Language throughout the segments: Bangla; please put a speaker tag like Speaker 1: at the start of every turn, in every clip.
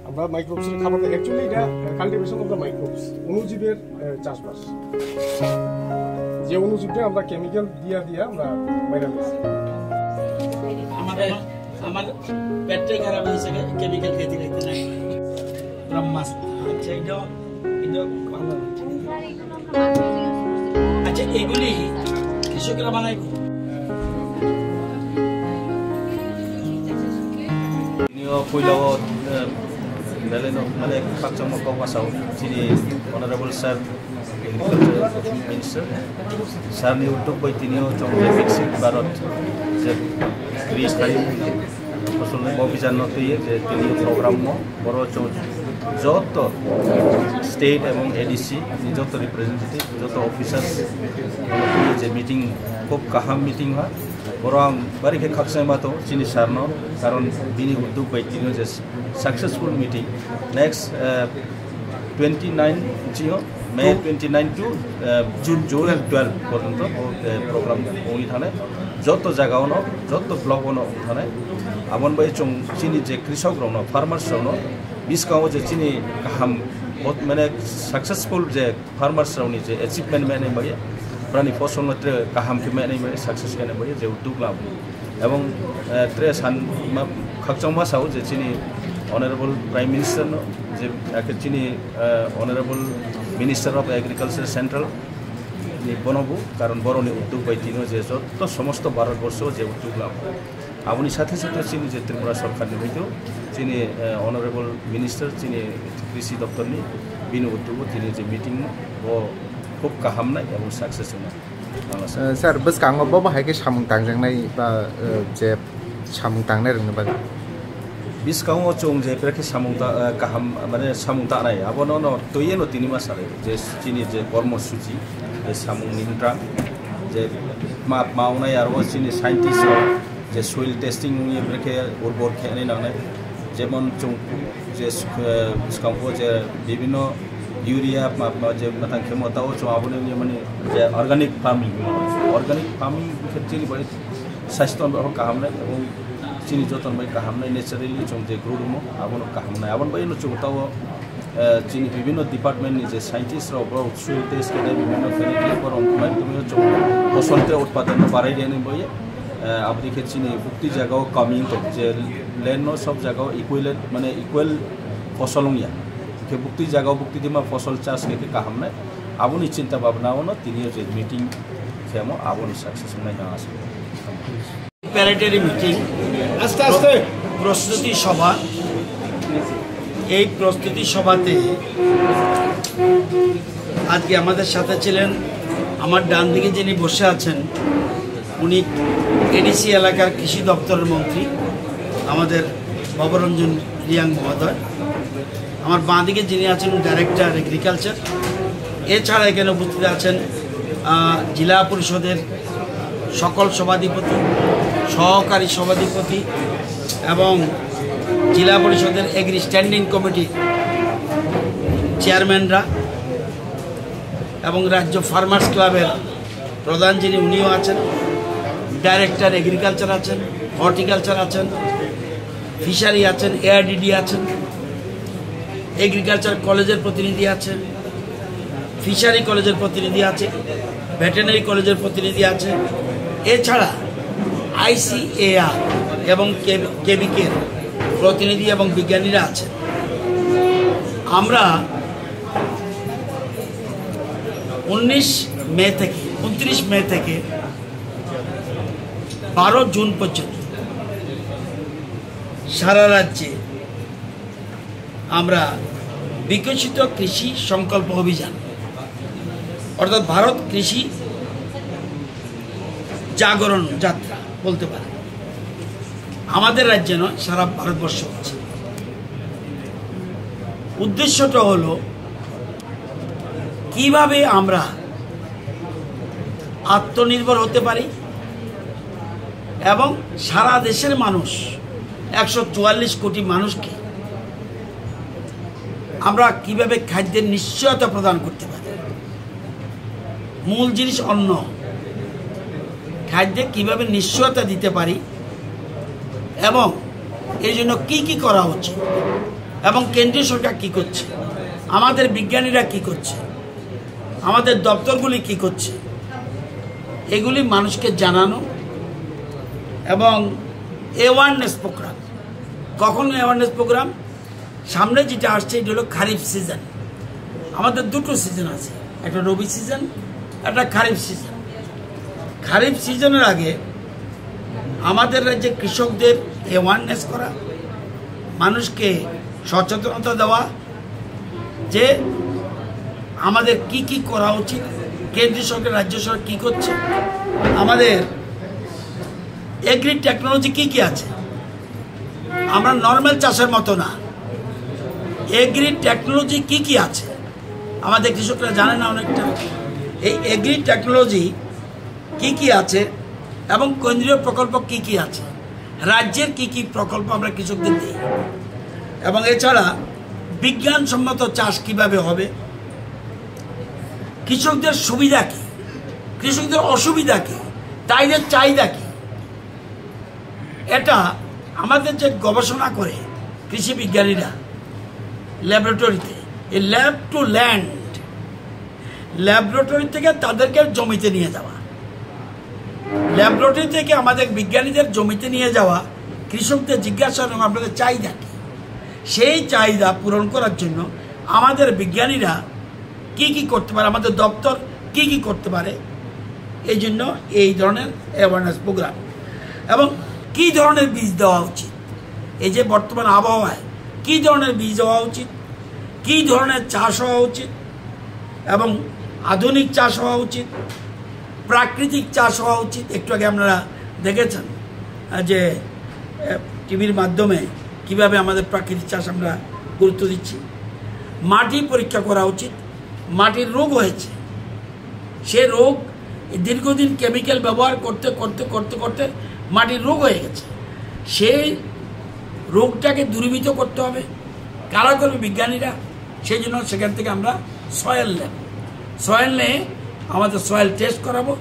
Speaker 1: আমরা মাইক্রোবসের খাবার অ্যাকচুয়ালি এটা কাল্টিভেশন অফ দ্য মাইক্রোবস, অণুজীবের চাষবাস। যে অণুজীবটা আমরা কেমিক্যাল দিয়া আমরা বাইরে দিচ্ছি।
Speaker 2: আমার পেটটাই খারাপ হয়েছে কেমিক্যাল খেতে খেতে নাই ব্রহ্মাস্ত্র। আচ্ছা এটা ভালো। আচ্ছা এগুলি কৃষকরা বানাই
Speaker 3: फैलाव माने खाकचम कमासाव दिनै अनारेबल सार एग्रिकालचार मिनिस्टार सारनि उद्योग बै दिनै जों विकसित भारत जे ग्रीस खालि फसल अभियान नतुये जे दिनै प्रोग्राम बर যত स्टेट এবং एडीसी যত रिप्रेजेंटेटिव যত অফিসার্স যে মিটিং খুব কাহাম মিটিং হয় বরং বারিকে খাকসাই মাতো চিনি সারনো কারণ বিনি উদ্যোগ বাইতিনো যে সাকসেসফুল মিটিং নেক্সট 29 জিও মে 29 টু জুন 12 পর্যন্ত প্রোগ্রাম ওই থানে যত জায়গাওনো যত ব্লকওনো থানে আমন বাই চং চিনি যে কৃষক রনো ফার্মার্স রনো বিস্কাও যে চিনি কাহাম মানে সাকসেসফুল যে ফার্মার্স রনি যে অ্যাচিভমেন্ট মানে বাই प्राणी फसल त्र काहाम के मैंने सक्सेस करने बढ़िया जो उद्योग लाभ एवं त्रे सान खाकचम मासाव जे चिनी ऑनरेबल प्राइम मिनिस्टर नो जे चिनी honourable minister of agriculture central नि बनबो कारण बरनि उद्योग बायदिनो जे जत समस्त भारतवर्ष जे उद्योग लाभ आबनि साथे साथे चिनी जे त्रिपुरा सरकारनि बायदिनो चिनी ऑनरेबल मिनिस्टर चिनी कृषि दफ्तरनि बिनि उद्योग चिनी जे मिटिं वो खूब गाहामनाय एबं सक्सेस होनाय
Speaker 4: सर बस कांगबो बाहायके सामुं तांजांनाय बा जे सामुं तांनाय रोंनो बा
Speaker 3: बिस्काङाव चों जे पेरके सामुं गाहाम माने सामुं तानाय आबनो न तोयेनो तिनि मासाले जे चिनि जे कर्मसूचि जे सामुं निंट्रा जे मावनाय आरो चिनि साइन्टिस्ट जे सॉइल टेस्टिं नि पेरके उर्वर खेने नांनाय जेमन चों जे बिस्काङाव जे विभिन्न यूरिया जे मतन क्षमता हो आबने माने जे अर्गानिक फार्मिंग खेती बड़ी स्वास्थ्य काहामनाय एवं चिनी जतन बाय काहामनाय नेचारेली जों जे ग्रोडुम आबनो काहामनाय आबन बाय नचुताव चिनी विभिन्न डिपार्टमेंट नि जे साइंटिस्ट रो सॉइल टेस्ट के विभिन्न फेनिटी पर माय तुम जो फसल के उत्पादन बाराय देने बाय आबदी के चिनी बुक्ति जगह कमिंग तो जे लैंड नो सब जगह इक्विवेलेंट माने इक्वल फसलंगिया के बुक्ति जगह बुक्ति दिमा फसल चाष के काहामनाय आबनि चिंता भावना न तिनियो जे मीटिंग खेमो आबनि सक्सेस होनाय ना आसे
Speaker 2: প্যারেটারি মিটিং আস্তে আস্তে প্রস্তুতি সভা এই প্রস্তুতি সভাতে আজকে আমাদের সাথে ছিলেন আমার ডান দিকে যিনি বসে আছেন উনি এডিসি এলাকার কৃষি দপ্তরের মন্ত্রী আমাদের ভবরঞ্জন রিয়াং মহোদয় আমার বাঁ দিকে যিনি আছেন ডাইরেক্টর এগ্রিকালচার এছাড়া এখানে উপস্থিত আছেন জেলা পরিষদের সকল সভাধিপতি সহকারী সভাধিপতি এবং জেলা পরিষদের এগ্রি স্ট্যান্ডিং কমিটি চেয়ারম্যানরা এবং রাজ্য ফার্মার্স ক্লাবের প্রধান যিনি উনিও আছেন ডাইরেক্টর এগ্রিকালচার আছেন হর্টিকালচার আছেন ফিশারি আছেন এআরডিডি আছেন এগ্রিকালচার কলেজের প্রতিনিধি আছে ফিশারি কলেজের প্রতিনিধি আছে ভেটেরিনারি কলেজের প্রতিনিধি আছে এছাড়া আইসিএআর এবং কেবিকের প্রতিনিধি এবং বিজ্ঞানীরা আছেন আমরা 29 মে থেকে 12 জুন পর্যন্ত সারা রাজ্যে আমরা বিকশিত কৃষি সংকল্প অভিযান অর্থাৎ ভারত কৃষি জাগরণ যাত্রা বলতে পারে আমাদের রাজ্যে নয় সারা ভারতবর্ষ হচ্ছে। উদ্দেশ্যটা হলো কিভাবে আমরা আত্মনির্ভর হতে পারি এবং সারা দেশের মানুষ 144 কোটি মানুষকে আমরা কিভাবে খাদ্যের নিশ্চয়তা প্রদান করতে পারি। মূল জিনিস অন্ন, খাদ্যে কিভাবে নিশ্চয়তা দিতে পারি এবং এই জন্য কী করা উচিত এবং কেন্দ্রীয় সরকার কী করছে, আমাদের বিজ্ঞানীরা কী করছে, আমাদের দপ্তরগুলি কী করছে, এগুলি মানুষকে জানানো এবং অ্যাওয়ারনেস প্রোগ্রাম। কখন অ্যাওয়ারনেস প্রোগ্রাম? সামনে যেটা আসছে এটা হলো খারিফ সিজন। আমাদের দুটো সিজন আছে, একটা রবি সিজন, একটা খারিফ সিজন। খারিফ সিজনের আগে আমাদের রাজ্যে কৃষকদের অ্যাওয়ারনেস করা, মানুষকে সচেতনতা দেওয়া যে আমাদের কি করা উচিত, কেন্দ্রীয় সরকার রাজ্য সরকার কী করছে, আমাদের এগ্রি টেকনোলজি কি আছে। আমরা নর্মাল চাষের মতো না, এগ্রি টেকনোলজি কি আছে আমাদের কৃষকরা জানে না অনেকটা। এই এগ্রি টেকনোলজি কি আছে এবং কেন্দ্রীয় প্রকল্প কি আছে, রাজ্যের কি প্রকল্প আমরা কৃষকদের দিই, এবং এছাড়া বিজ্ঞানসম্মত চাষ কিভাবে হবে, কৃষকদের সুবিধা কি, কৃষকদের অসুবিধা কি, তাইদের চাহিদা কি। এটা আমাদের যে গবেষণা করে কৃষি বিজ্ঞানীরা ল্যাবরেটরিতে, এই ল্যাব টু ল্যান্ড, ল্যাবরেটরি থেকে তাদেরকে জমিতে নিয়ে যাওয়া, ল্যাবরেটরি থেকে আমাদের বিজ্ঞানীদের জমিতে নিয়ে যাওয়া, কৃষকদের জিজ্ঞাসা এবং আপনাদের চাহিদা কি, সেই চাহিদা পূরণ করার জন্য আমাদের বিজ্ঞানীরা কি করতে পারে, আমাদের দপ্তর কি করতে পারে, এই জন্য এই ধরনের অ্যাওয়ারনেস প্রোগ্রাম। এবং কি ধরনের বীজ দেওয়া উচিত, এই যে বর্তমান আবহাওয়ায় কি ধরনের বীজ দেওয়া উচিত, কি ধরনের চাষ হওয়া উচিত, এবং আধুনিক চাষ হওয়া উচিত, প্রাকৃতিক চাষ হওয়া উচিত। একটু আগে আপনারা দেখেছেন যে টিভির মাধ্যমে কিভাবে আমাদের প্রাকৃতিক চাষ আমরা গুরুত্ব দিচ্ছি। মাটি পরীক্ষা করা উচিত, মাটির রোগ হয়েছে, সে রোগ দীর্ঘদিন কেমিক্যাল ব্যবহার করতে করতে করতে করতে মাটির রোগ হয়ে গেছে, সেই রোগটাকে দূরীভূত করতে হবে। কারা করবে? বিজ্ঞানীরা। সেই জন্য সেখান থেকে আমরা সয়েল নেব, সয়েল নিয়ে আমাদের সয়েল টেস্ট করাবো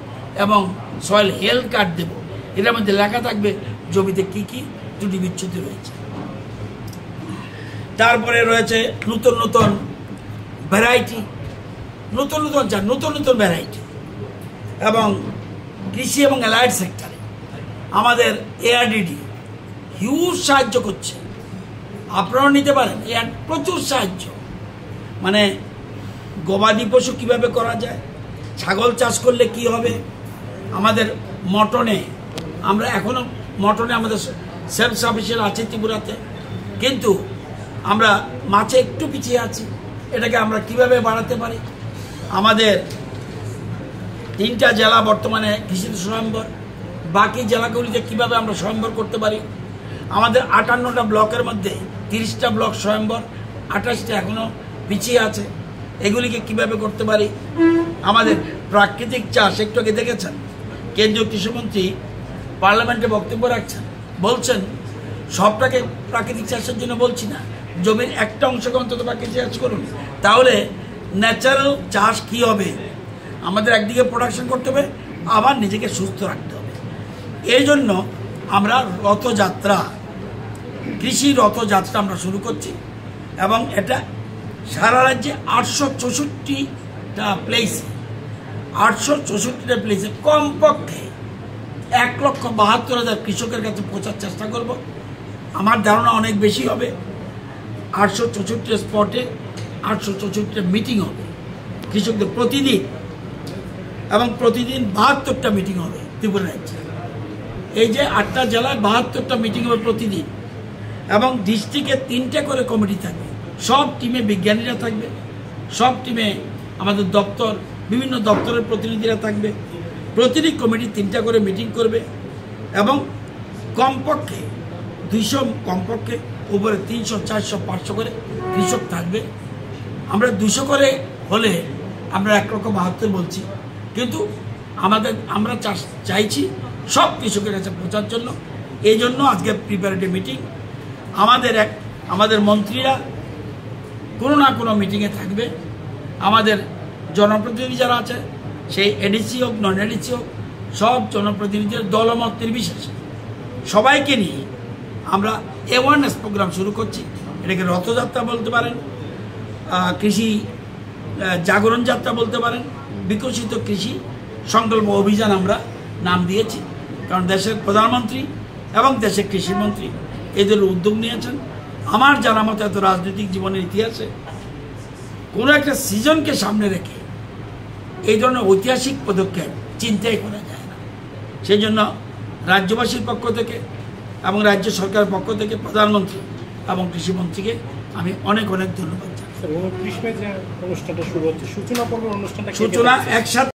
Speaker 2: এবং সয়েল হেলথ কার্ড দেবো। এটার মধ্যে লেখা থাকবে জমিতে কি ত্রুটি বিচ্যুতি রয়েছে। তারপরে রয়েছে নতুন নতুন ভ্যারাইটি, নতুন নতুন ভ্যারাইটি, এবং কৃষি এবং অ্যালাইড সেক্টরে আমাদের এআরডিডি হিউজ সাহায্য করছে। আপনারাও নিতে পারেন, এর প্রচুর সাহায্য। মানে গবাদি পশু কীভাবে করা যায়, ছাগল চাষ করলে কি হবে, আমাদের মটনে, আমরা এখনও মটনে আমাদের সেলফ সাফিসিয়েন্ট আছে ত্রিপুরাতে, কিন্তু আমরা মাছে একটু পিছিয়ে আছি। এটাকে আমরা কিভাবে বাড়াতে পারি? আমাদের 3টা জেলা বর্তমানে কৃষিতে স্বয়ম্বর, বাকি জেলাগুলিতে কিভাবে আমরা স্বয়ম্বর করতে পারি? আমাদের 58টা ব্লকের মধ্যে 30টা ব্লক স্বয়ম্বর, 28টা এখনও পিছিয়ে আছে। এগুলিকে কিভাবে করতে পারি? আমাদের প্রাকৃতিক চাষ, একটু আগে দেখেছেন কেন্দ্রীয় কৃষিমন্ত্রী পার্লামেন্টে বক্তব্য রাখছেন, বলছেন সবটাকে প্রাকৃতিক চাষের জন্য বলছি না, জমির একটা অংশকে অন্তত প্রাকৃতিক চাষ করুন। তাহলে ন্যাচারাল চাষ কি হবে? আমাদের একদিকে প্রোডাকশন করতে হবে, আবার নিজেকে সুস্থ রাখতে হবে। এই জন্য আমরা রথযাত্রা, কৃষি রথযাত্রা আমরা শুরু করছি, এবং এটা সারা রাজ্যে 864টা প্লেসে, 864টা প্লেসে কমপক্ষে 1,72,000 কৃষকের কাছে পৌঁছার চেষ্টা করব। আমার ধারণা অনেক বেশি হবে। 864 স্পটে 864টা মিটিং হবে কৃষকদের প্রতিদিন, এবং প্রতিদিন 72টা মিটিং হবে ত্রিপুরা রাজ্যে। এই যে 8টা জেলায় 72টা মিটিং হবে প্রতিদিন, এবং ডিস্ট্রিক্টে 3টে করে কমিটি থাকবে। সব টিমে বিজ্ঞানীরা থাকবে, সব টিমে আমাদের দপ্তর, বিভিন্ন দপ্তরের প্রতিনিধিরা থাকবে। প্রতিটি কমিটি 3টা করে মিটিং করবে, এবং কমপক্ষে 200, কমপক্ষে উপরে 300, 400, 500 করে কৃষক থাকবে। আমরা 200 করে হলে আমরা 1,72,000 বলছি, কিন্তু আমরা চাইছি সব কৃষকের কাছে পৌঁছার জন্য। এই জন্য আজকে প্রিপারেটরি মিটিং। আমাদের মন্ত্রীরা কোনো না কোনো মিটিংয়ে থাকবে। আমাদের জনপ্রতিনিধি যারা আছে, সেই এডিসি হোক, নন এডিসি হোক, সব জনপ্রতিনিধিদের দলমত নির্বিশেষে সবাইকে নিয়ে আমরা অ্যাওয়ারনেস প্রোগ্রাম শুরু করছি। এটাকে রথযাত্রা বলতে পারেন, কৃষি জাগরণ যাত্রা বলতে পারেন, বিকশিত কৃষি সংকল্প অভিযান আমরা নাম দিয়েছি। কারণ দেশের প্রধানমন্ত্রী এবং দেশের কৃষিমন্ত্রী এদের উদ্যোগ নিয়েছেন। আমার জানা মতো এত রাজনৈতিক জীবনের ইতিহাসে কোনো একটা সিজনকে সামনে রেখে এই ধরনের ঐতিহাসিক পদক্ষেপ চিন্তাই করা যায় না। সেই জন্য রাজ্যবাসীর পক্ষ থেকে এবং রাজ্য সরকারের পক্ষ থেকে প্রধানমন্ত্রী এবং কৃষিমন্ত্রীকে আমি অনেক অনেক ধন্যবাদ জানাই।
Speaker 5: গ্রীষ্মের যে অনুষ্ঠানটা শুরু হচ্ছে, সূচনা পর্বের অনুষ্ঠানটা
Speaker 2: সূচনা একসাথে